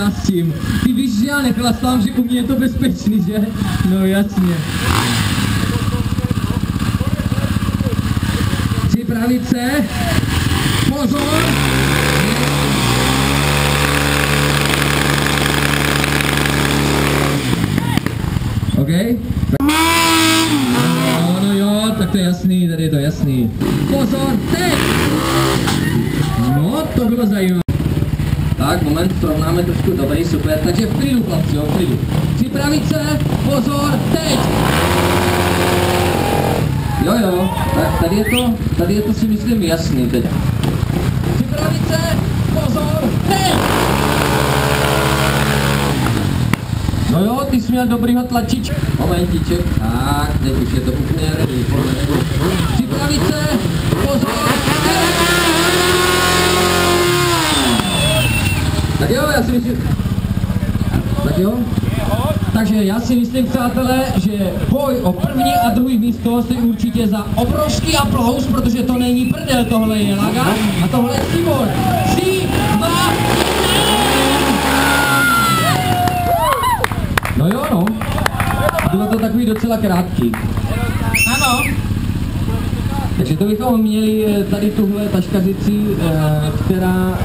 já s tím. Ty víš, že já nechlastám, že u mě je to bezpečný, že? No jasně. Připravit se. Pozor! OK? No jo, tak to je jasný, tady je to jasný. Pozor, teď! No, to bylo zajímavé. Tak, moment, srovnáme trošku, dobrý, super, takže v klidu, chlapci, jo, v klidu. Připravit se, pozor, teď! Jo, tak tady je to si myslím jasný teď. Připravit se, pozor, teď! No jo, ty jsi měl dobrýho tlačička. Momentíček, tak, teď už je to úplně ready. Připravit se, pozor, teď! Tak jo, já si myslím... Tak jo? Takže já si myslím, přátelé, že boj o první a druhý místo stojí určitě za obrovský aplaus, protože to není prdel, tohle je Laga a tohle je Tibor. 3, 2, 1. No jo, no. Bylo to takový docela krátký. Ano. Takže to bychom měli tady tuhle taškařici, která